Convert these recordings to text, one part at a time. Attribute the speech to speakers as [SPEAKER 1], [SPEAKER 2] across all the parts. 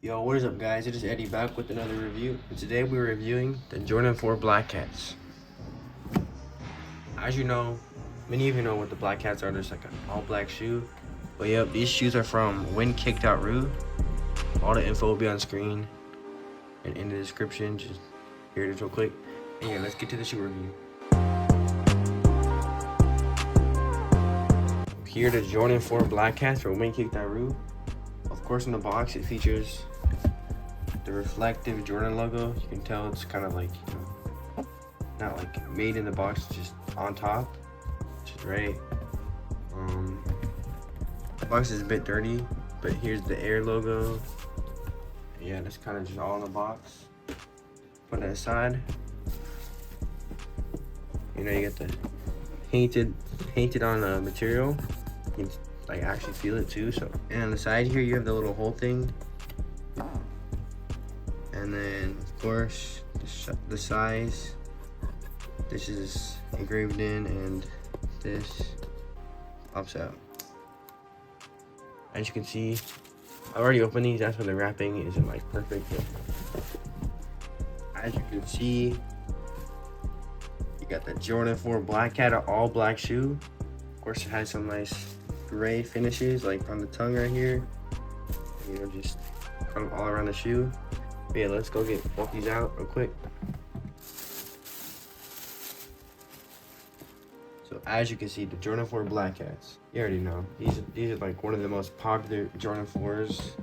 [SPEAKER 1] Yo, what is up guys? It is Eddie back with another review. And today we're reviewing the Jordan 4 Black Cats. As you know, many of you know what the Black Cats are. There's like an all black shoe. But yep, these shoes are from whenkicked.ru. All the info will be on screen and in the description. Just here it is real quick. And yeah, let's get to the shoe review. Here the Jordan 4 Black Cats from whenkicked.ru. Of course, in the box it features the reflective Jordan logo. You can tell it's kind of like, you know, not like made in the box, just on top, which is great. The box is a bit dirty, but here's the Air logo. Yeah, that's kind of just all in the box. Put that aside. You know, you get the painted on material. You can like actually feel it too. So, and on the side here you have the little hole thing. And then, of course, the size. This is engraved in, and this pops out. As you can see, I already opened these. That's why the wrapping isn't like perfect. But as you can see, you got the Jordan 4 Black Cat, all black shoe. Of course, it has some nice gray finishes, like on the tongue right here. You know, just kind of all around the shoe. But yeah, let's go get both these out real quick. So as you can see, the Jordan 4 Black Cats. You already know. These are like one of the most popular Jordan 4s.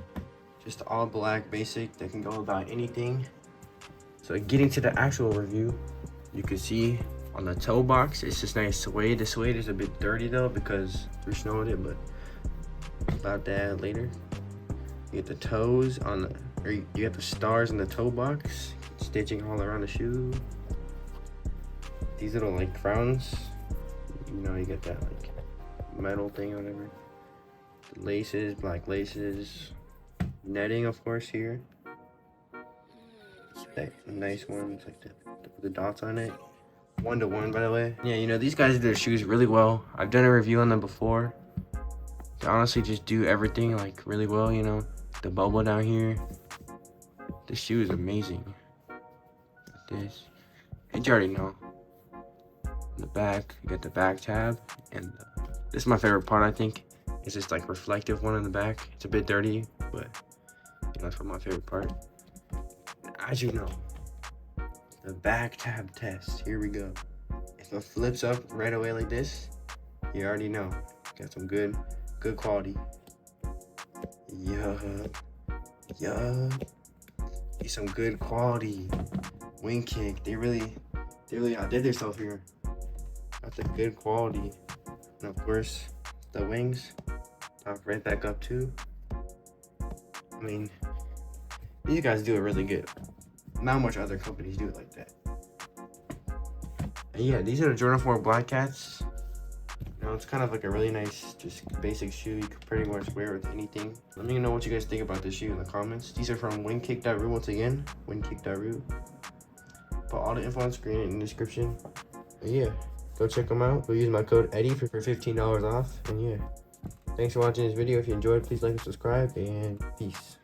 [SPEAKER 1] Just all black, basic. They can go about anything. So getting to the actual review, you can see on the toe box, it's just nice suede. The suede is a bit dirty though because we're snowing it, but about that later. You get the toes on the, or you get the stars in the toe box, stitching all around the shoe. These little like crowns, you know, you get that like metal thing or whatever. The laces, black laces, netting of course here. It's that nice one, it's like the dots on it. 1-to-1 by the way. Yeah, you know, these guys do their shoes really well. I've done a review on them before. They honestly just do everything like really well, you know. The bubble down here. This shoe is amazing. Like this. And you already know. In the back, you get the back tab. And this is my favorite part, I think. It's this like reflective one in the back. It's a bit dirty, but you know, that's my favorite part. As you know, the back tab test. Here we go. If it flips up right away like this, you already know. Got some good quality. Yeah. It's some good quality. Wing kick. They really outdid themselves here. That's a good quality. And of course, the wings pop right back up too. I mean, these guys do it really good. Not much other companies do it like that. And yeah, these are the Jordan 4 Black Cats. You know, it's kind of like a really nice, just basic shoe. You could pretty much wear with anything. Let me know what you guys think about this shoe in the comments. These are from whenkicked.ru once again. Whenkicked.ru. Put all the info on screen in the description. But yeah, go check them out. Go use my code Eddie for $15 off. And yeah, thanks for watching this video. If you enjoyed, please like and subscribe. And peace.